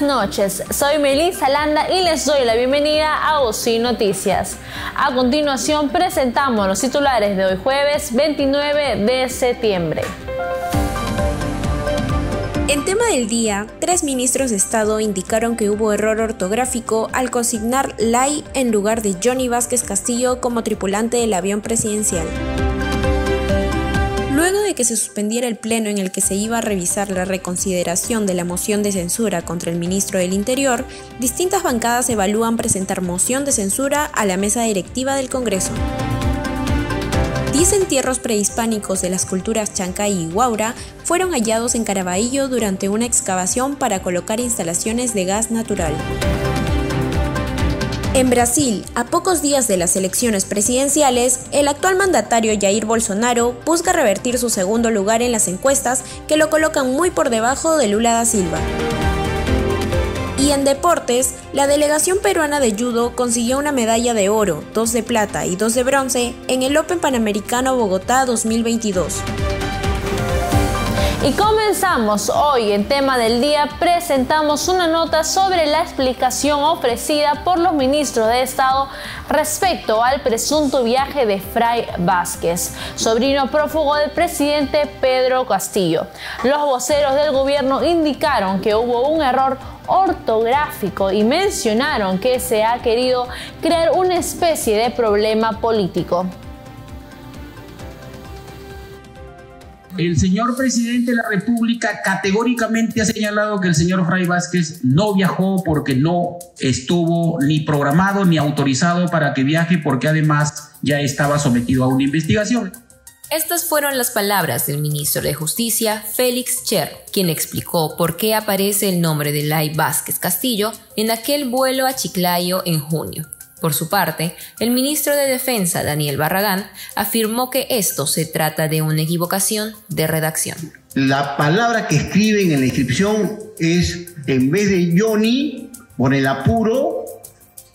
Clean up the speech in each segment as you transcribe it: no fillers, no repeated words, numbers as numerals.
buenas noches, soy Melissa Landa y les doy la bienvenida a OSI Noticias. A continuación presentamos los titulares de hoy jueves 29 de septiembre. En tema del día, 3 ministros de Estado indicaron que hubo error ortográfico al consignar Lai en lugar de Johnny Vázquez Castillo como tripulante del avión presidencial. Luego de que se suspendiera el pleno en el que se iba a revisar la reconsideración de la moción de censura contra el ministro del Interior, distintas bancadas evalúan presentar moción de censura a la mesa directiva del Congreso. 10 entierros prehispánicos de las culturas Chancay y Huaura fueron hallados en Caraballo durante una excavación para colocar instalaciones de gas natural. En Brasil, a pocos días de las elecciones presidenciales, el actual mandatario Jair Bolsonaro busca revertir su segundo lugar en las encuestas que lo colocan muy por debajo de Lula da Silva. Y en deportes, la delegación peruana de judo consiguió una medalla de oro, 2 de plata y 2 de bronce en el Open Panamericano Bogotá 2022. Y comenzamos hoy en tema del día, presentamos una nota sobre la explicación ofrecida por los ministros de Estado respecto al presunto viaje de Fray Vázquez, sobrino prófugo del presidente Pedro Castillo. Los voceros del gobierno indicaron que hubo un error ortográfico y mencionaron que se ha querido crear una especie de problema político. El señor presidente de la República categóricamente ha señalado que el señor Fray Vázquez no viajó porque no estuvo ni programado ni autorizado para que viaje, porque además ya estaba sometido a una investigación. Estas fueron las palabras del ministro de Justicia, Félix Cherro, quien explicó por qué aparece el nombre de Lai Vázquez Castillo en aquel vuelo a Chiclayo en junio. Por su parte, el ministro de Defensa, Daniel Barragán, afirmó que esto se trata de una equivocación de redacción. La palabra que escriben en la inscripción es, en vez de Johnny, por el apuro,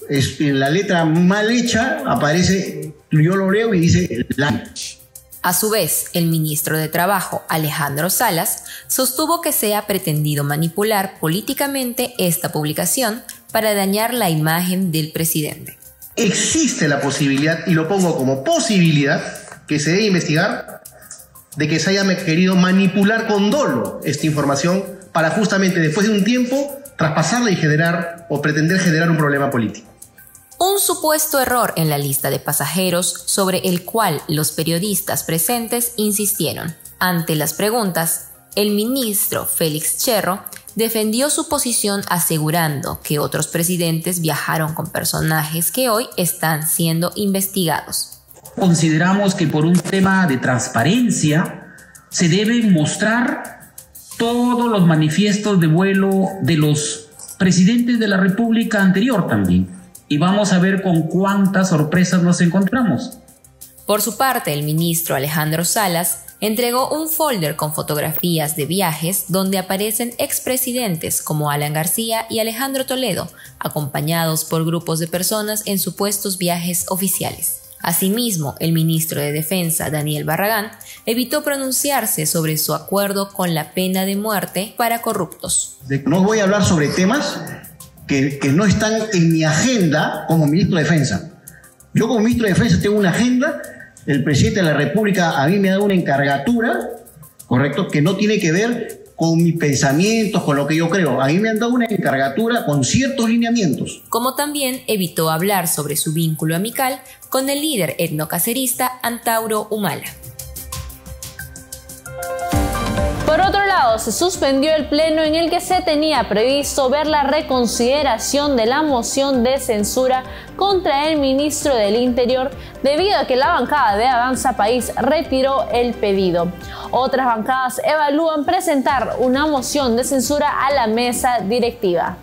en la letra mal hecha, aparece, yo lo leo y dice Lai. A su vez, el ministro de Trabajo, Alejandro Salas, sostuvo que se ha pretendido manipular políticamente esta publicación para dañar la imagen del presidente. Existe la posibilidad, y lo pongo como posibilidad, que se debe investigar, de que se haya querido manipular con dolo esta información para justamente después de un tiempo traspasarla y generar o pretender generar un problema político. Un supuesto error en la lista de pasajeros sobre el cual los periodistas presentes insistieron. Ante las preguntas, el ministro Félix Cherro defendió su posición asegurando que otros presidentes viajaron con personajes que hoy están siendo investigados. Consideramos que por un tema de transparencia se deben mostrar todos los manifiestos de vuelo de los presidentes de la República anterior también. Y vamos a ver con cuántas sorpresas nos encontramos. Por su parte, el ministro Alejandro Salas entregó un folder con fotografías de viajes donde aparecen expresidentes como Alan García y Alejandro Toledo, acompañados por grupos de personas en supuestos viajes oficiales. Asimismo, el ministro de Defensa, Daniel Barragán, evitó pronunciarse sobre su acuerdo con la pena de muerte para corruptos. No voy a hablar sobre temas que no están en mi agenda como ministro de Defensa. Yo como ministro de Defensa tengo una agenda, el presidente de la República a mí me ha dado una encargatura, ¿correcto?, que no tiene que ver con mis pensamientos, con lo que yo creo. A mí me han dado una encargatura con ciertos lineamientos. Como también evitó hablar sobre su vínculo amical con el líder etnocacerista Antauro Humala. Por otro lado, se suspendió el pleno en el que se tenía previsto ver la reconsideración de la moción de censura contra el ministro del Interior debido a que la bancada de Avanza País retiró el pedido. Otras bancadas evalúan presentar una moción de censura a la mesa directiva.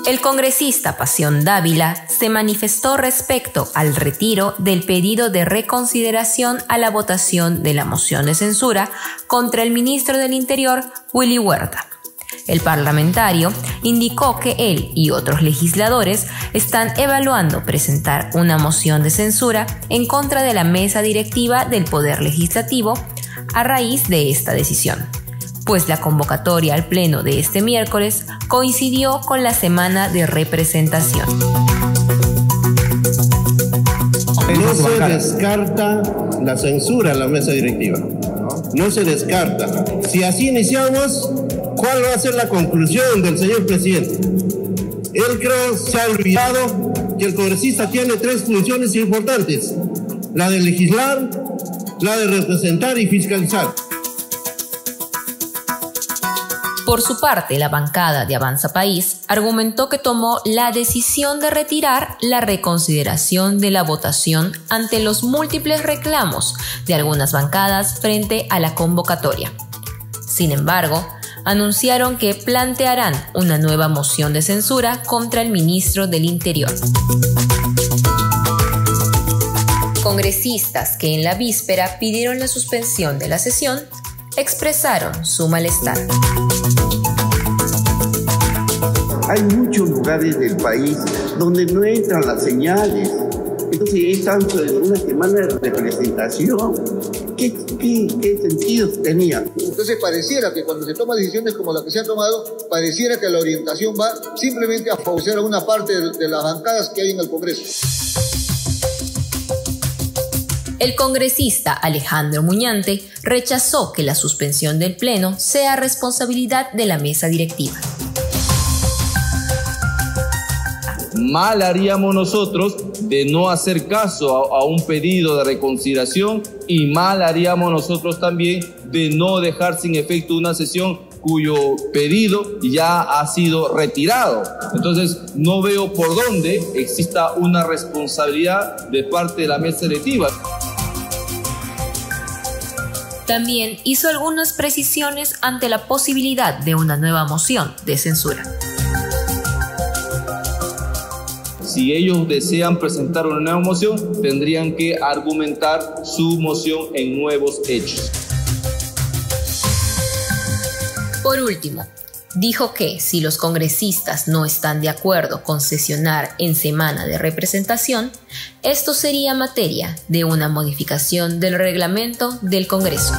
El congresista Pasión Dávila se manifestó respecto al retiro del pedido de reconsideración a la votación de la moción de censura contra el ministro del Interior, Willy Huerta. El parlamentario indicó que él y otros legisladores están evaluando presentar una moción de censura en contra de la mesa directiva del Poder Legislativo a raíz de esta decisión. pues la convocatoria al pleno de este miércoles coincidió con la semana de representación. No se descarta la censura a la mesa directiva. No se descarta. Si así iniciamos, ¿cuál va a ser la conclusión del señor presidente? Él creo se ha olvidado que el congresista tiene 3 funciones importantes: la de legislar, la de representar y fiscalizar. Por su parte, la bancada de Avanza País argumentó que tomó la decisión de retirar la reconsideración de la votación ante los múltiples reclamos de algunas bancadas frente a la convocatoria. Sin embargo, anunciaron que plantearán una nueva moción de censura contra el ministro del Interior. Congresistas que en la víspera pidieron la suspensión de la sesión expresaron su malestar. Hay muchos lugares del país donde no entran las señales. Entonces es tanto en una semana de representación. ¿Qué sentido tenía? Entonces pareciera que cuando se toman decisiones como la que se ha tomado, pareciera que la orientación va simplemente a favorecer a una parte de las bancadas que hay en el Congreso. El congresista Alejandro Muñante rechazó que la suspensión del Pleno sea responsabilidad de la mesa directiva. Mal haríamos nosotros de no hacer caso a un pedido de reconsideración, y mal haríamos nosotros también de no dejar sin efecto una sesión cuyo pedido ya ha sido retirado. Entonces no veo por dónde exista una responsabilidad de parte de la mesa directiva. También hizo algunas precisiones ante la posibilidad de una nueva moción de censura. Si ellos desean presentar una nueva moción, tendrían que argumentar su moción en nuevos hechos. Por último, dijo que si los congresistas no están de acuerdo con sesionar en semana de representación, esto sería materia de una modificación del reglamento del Congreso.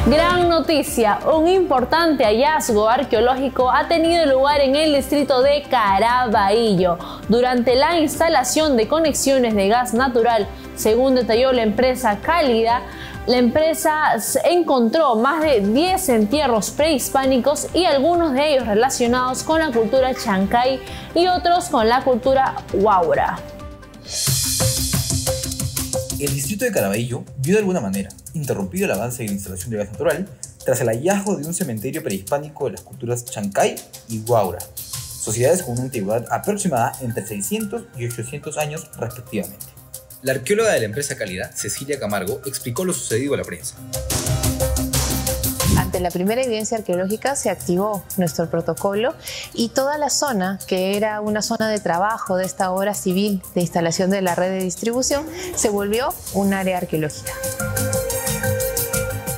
Gran noticia, un importante hallazgo arqueológico ha tenido lugar en el distrito de Caraballo durante la instalación de conexiones de gas natural. Según detalló la empresa Cálida, la empresa encontró más de 10 entierros prehispánicos y algunos de ellos relacionados con la cultura chancay y otros con la cultura huaura. El distrito de Caraballo vio de alguna manera interrumpido el avance de la instalación de gas natural tras el hallazgo de un cementerio prehispánico de las culturas chancay y huaura, sociedades con una antigüedad aproximada entre 600 y 800 años respectivamente. La arqueóloga de la empresa Cálida, Cecilia Camargo, explicó lo sucedido a la prensa. Ante la primera evidencia arqueológica se activó nuestro protocolo y toda la zona, que era una zona de trabajo de esta obra civil de instalación de la red de distribución, se volvió un área arqueológica.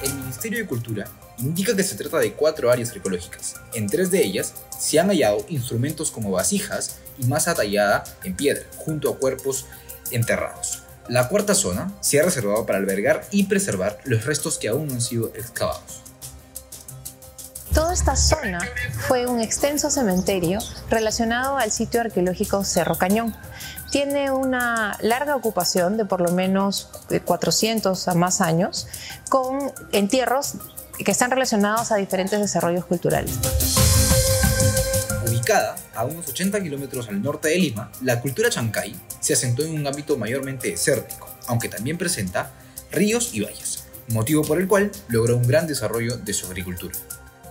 El Ministerio de Cultura indica que se trata de 4 áreas arqueológicas. En 3 de ellas se han hallado instrumentos como vasijas y masa tallada en piedra, junto a cuerpos enterrados. La 4ª zona se ha reservado para albergar y preservar los restos que aún no han sido excavados. Toda esta zona fue un extenso cementerio relacionado al sitio arqueológico Cerro Cañón. Tiene una larga ocupación de por lo menos 400 a más años, con entierros que están relacionados a diferentes desarrollos culturales. Ubicada a unos 80 kilómetros al norte de Lima, la cultura chancay se asentó en un ámbito mayormente desértico, aunque también presenta ríos y valles, motivo por el cual logró un gran desarrollo de su agricultura.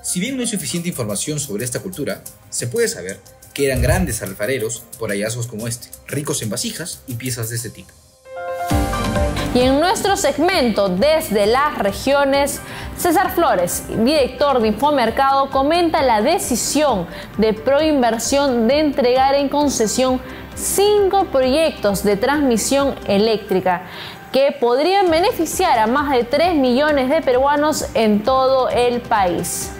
Si bien no hay suficiente información sobre esta cultura, se puede saber que eran grandes alfareros por hallazgos como este, ricos en vasijas y piezas de este tipo. Y en nuestro segmento Desde las Regiones, César Flores, director de Infomercado, comenta la decisión de Proinversión de entregar en concesión 5 proyectos de transmisión eléctrica que podrían beneficiar a más de 3 millones de peruanos en todo el país.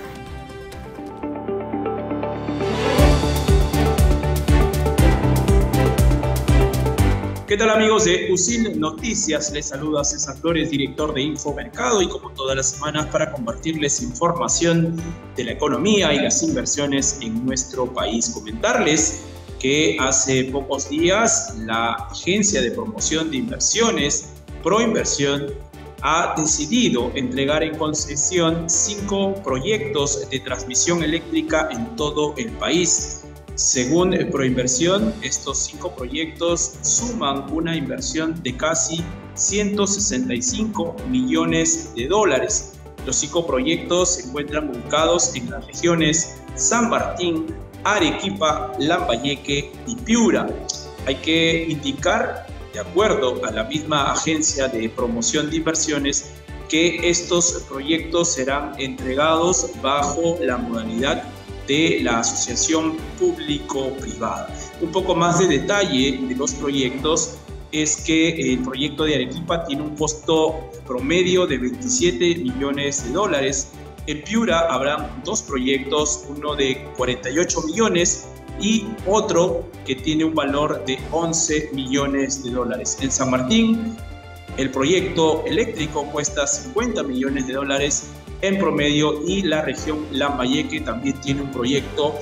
¿Qué tal amigos de UCIL Noticias? Les saluda César Flores, director de Infomercado, y como todas las semanas para compartirles información de la economía y las inversiones en nuestro país. Comentarles que hace pocos días la Agencia de Promoción de Inversiones, Proinversión, ha decidido entregar en concesión 5 proyectos de transmisión eléctrica en todo el país. Según Proinversión, estos 5 proyectos suman una inversión de casi 165 millones de dólares. Los 5 proyectos se encuentran ubicados en las regiones San Martín, Arequipa, Lambayeque y Piura. Hay que indicar, de acuerdo a la misma Agencia de Promoción de Inversiones, que estos proyectos serán entregados bajo la modalidad de la asociación público-privada. Un poco más de detalle de los proyectos es que el proyecto de Arequipa tiene un costo promedio de 27 millones de dólares. En Piura habrá 2 proyectos, uno de 48 millones y otro que tiene un valor de 11 millones de dólares. En San Martín, el proyecto eléctrico cuesta 50 millones de dólares en promedio, y la región Lambayeque también tiene un proyecto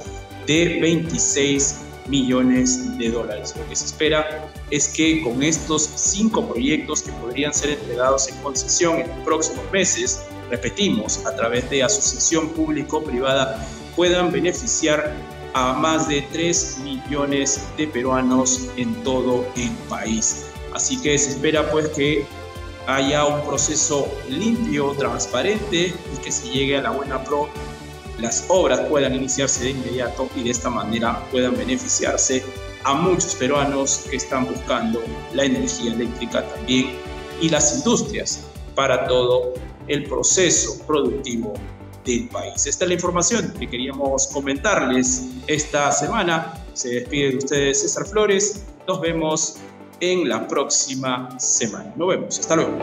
de 26 millones de dólares. Lo que se espera es que con estos 5 proyectos que podrían ser entregados en concesión en los próximos meses, repetimos, a través de asociación público-privada, puedan beneficiar a más de 3 millones de peruanos en todo el país. Así que se espera pues que haya un proceso limpio, transparente, y que se llegue a la buena pro, las obras puedan iniciarse de inmediato y de esta manera puedan beneficiarse a muchos peruanos que están buscando la energía eléctrica también, y las industrias para todo el proceso productivo del país. Esta es la información que queríamos comentarles esta semana. Se despide de ustedes César Flores. Nos vemos en la próxima semana. Nos vemos. Hasta luego.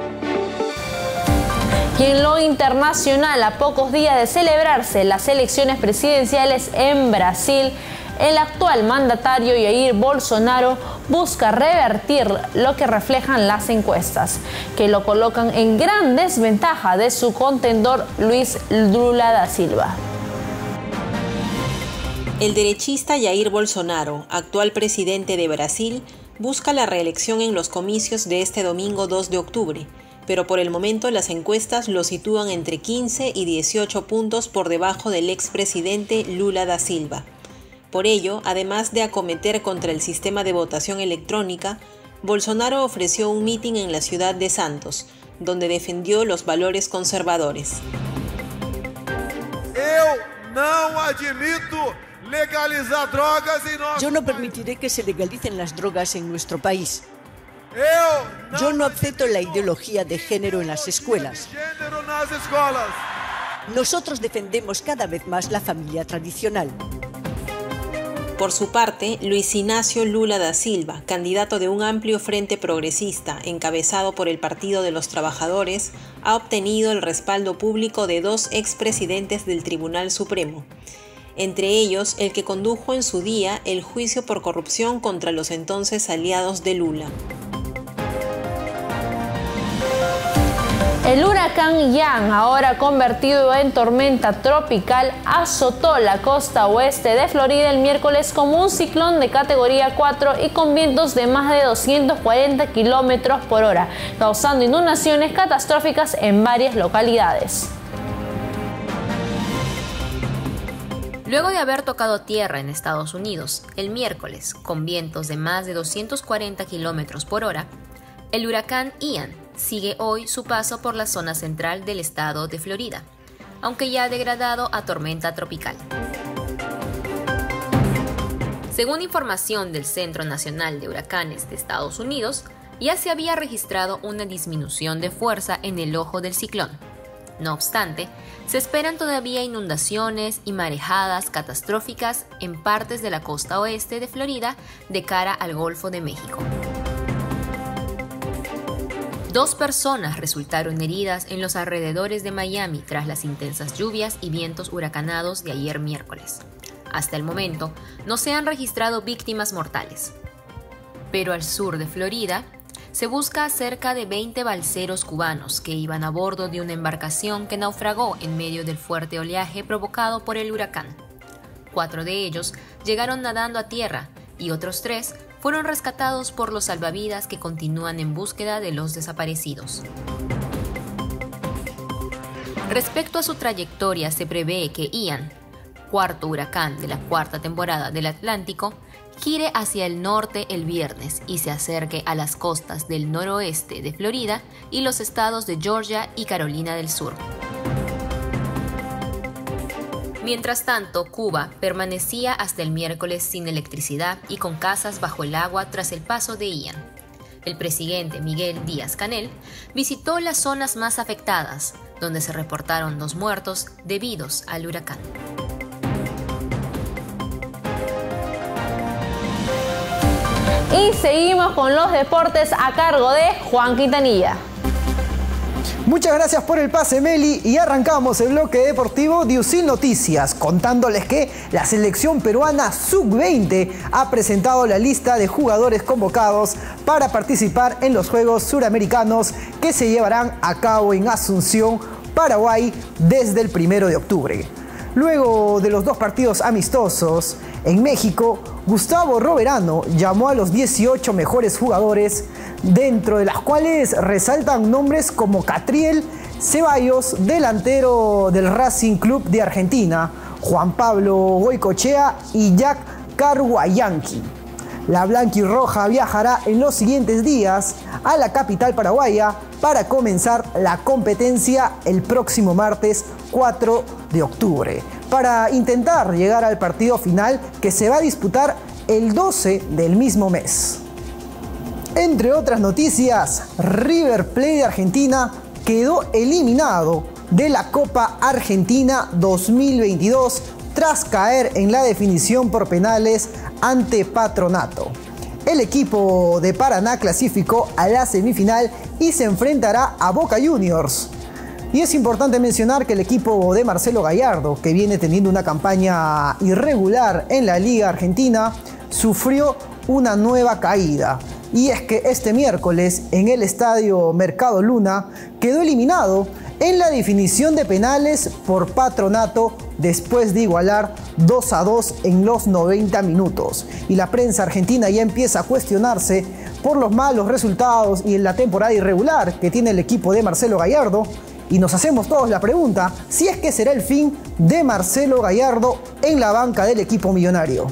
Y en lo internacional, a pocos días de celebrarse las elecciones presidenciales en Brasil, el actual mandatario Jair Bolsonaro busca revertir lo que reflejan las encuestas, que lo colocan en gran desventaja de su contendor Luiz Lula da Silva. El derechista Jair Bolsonaro, actual presidente de Brasil, busca la reelección en los comicios de este domingo 2 de octubre, pero por el momento las encuestas lo sitúan entre 15 y 18 puntos por debajo del expresidente Lula da Silva. Por ello, además de acometer contra el sistema de votación electrónica, Bolsonaro ofreció un mitin en la ciudad de Santos, donde defendió los valores conservadores. Yo no permitiré que se legalicen las drogas en nuestro país. Yo no acepto la ideología de género en las escuelas. Nosotros defendemos cada vez más la familia tradicional. Por su parte, Luiz Inácio Lula da Silva, candidato de un amplio frente progresista encabezado por el Partido de los Trabajadores, ha obtenido el respaldo público de 2 expresidentes del Tribunal Supremo, entre ellos el que condujo en su día el juicio por corrupción contra los entonces aliados de Lula. El huracán Ian, ahora convertido en tormenta tropical, azotó la costa oeste de Florida el miércoles como un ciclón de categoría 4 y con vientos de más de 240 kilómetros por hora, causando inundaciones catastróficas en varias localidades. Luego de haber tocado tierra en Estados Unidos el miércoles con vientos de más de 240 kilómetros por hora, el huracán Ian sigue hoy su paso por la zona central del estado de Florida, aunque ya ha degradado a tormenta tropical. Según información del Centro Nacional de Huracanes de Estados Unidos, ya se había registrado una disminución de fuerza en el ojo del ciclón. No obstante, se esperan todavía inundaciones y marejadas catastróficas en partes de la costa oeste de Florida de cara al Golfo de México. 2 personas resultaron heridas en los alrededores de Miami tras las intensas lluvias y vientos huracanados de ayer miércoles. Hasta el momento, no se han registrado víctimas mortales. Pero al sur de Florida, se busca a cerca de 20 balseros cubanos que iban a bordo de una embarcación que naufragó en medio del fuerte oleaje provocado por el huracán. 4 de ellos llegaron nadando a tierra y otros 3 fueron rescatados por los salvavidas que continúan en búsqueda de los desaparecidos. Respecto a su trayectoria, se prevé que Ian, cuarto huracán de la cuarta temporada del Atlántico, gire hacia el norte el viernes y se acerque a las costas del noroeste de Florida y los estados de Georgia y Carolina del Sur. Mientras tanto, Cuba permanecía hasta el miércoles sin electricidad y con casas bajo el agua tras el paso de Ian. El presidente Miguel Díaz-Canel visitó las zonas más afectadas, donde se reportaron 2 muertos debidos al huracán. Y seguimos con los deportes a cargo de Juan Quintanilla. Muchas gracias por el pase, Meli, y arrancamos el bloque deportivo de UCIL Noticias, contándoles que la selección peruana sub-20 ha presentado la lista de jugadores convocados para participar en los Juegos Suramericanos que se llevarán a cabo en Asunción, Paraguay, desde el 1 de octubre. Luego de los 2 partidos amistosos en México, Gustavo Roverano llamó a los 18 mejores jugadores, dentro de las cuales resaltan nombres como Catriel Ceballos, delantero del Racing Club de Argentina, Juan Pablo Goicoechea y Jack Carguayanqui. La blanquirroja viajará en los siguientes días a la capital paraguaya para comenzar la competencia el próximo martes 4 de octubre, para intentar llegar al partido final que se va a disputar el 12 del mismo mes. Entre otras noticias, River Plate de Argentina quedó eliminado de la Copa Argentina 2022 tras caer en la definición por penales ante Patronato. El equipo de Paraná clasificó a la semifinal y se enfrentará a Boca Juniors. Y es importante mencionar que el equipo de Marcelo Gallardo, que viene teniendo una campaña irregular en la Liga Argentina, sufrió una nueva caída. Y es que este miércoles en el estadio Mercado Luna quedó eliminado en la definición de penales por Patronato después de igualar 2-2 en los 90 minutos. Y la prensa argentina ya empieza a cuestionarse por los malos resultados y en la temporada irregular que tiene el equipo de Marcelo Gallardo. Y nos hacemos todos la pregunta si es que será el fin de Marcelo Gallardo en la banca del equipo millonario.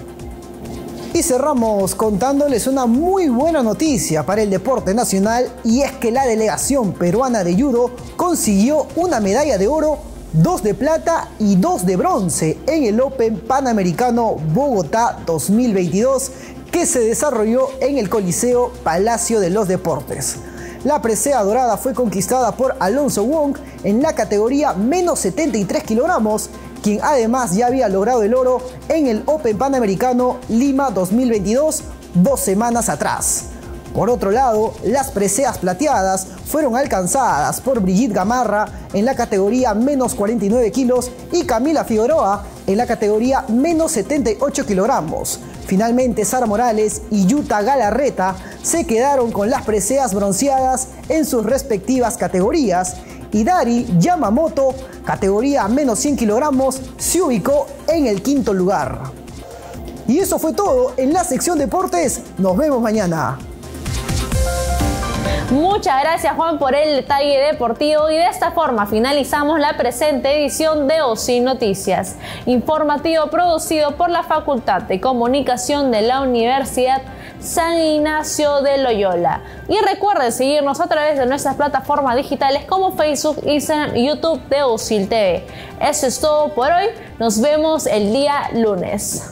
Y cerramos contándoles una muy buena noticia para el deporte nacional, y es que la delegación peruana de judo consiguió una medalla de oro, 2 de plata y 2 de bronce en el Open Panamericano Bogotá 2022 que se desarrolló en el Coliseo Palacio de los Deportes. La presea dorada fue conquistada por Alonso Wong en la categoría menos 73 kilogramos, quien además ya había logrado el oro en el Open Panamericano Lima 2022 2 semanas atrás. Por otro lado, las preseas plateadas fueron alcanzadas por Brigitte Gamarra en la categoría menos 49 kilos y Camila Figueroa en la categoría menos 78 kilogramos. Finalmente, Sara Morales y Yuta Galarreta se quedaron con las preseas bronceadas en sus respectivas categorías, y Dari Yamamoto, categoría menos 100 kilogramos, se ubicó en el 5º lugar. Y eso fue todo en la sección deportes. Nos vemos mañana. Muchas gracias, Juan, por el detalle deportivo, y de esta forma finalizamos la presente edición de UCIL Noticias, informativo producido por la Facultad de Comunicación de la Universidad San Ignacio de Loyola. Y recuerden seguirnos a través de nuestras plataformas digitales como Facebook, Instagram y YouTube de UCIL TV. Eso es todo por hoy. Nos vemos el día lunes.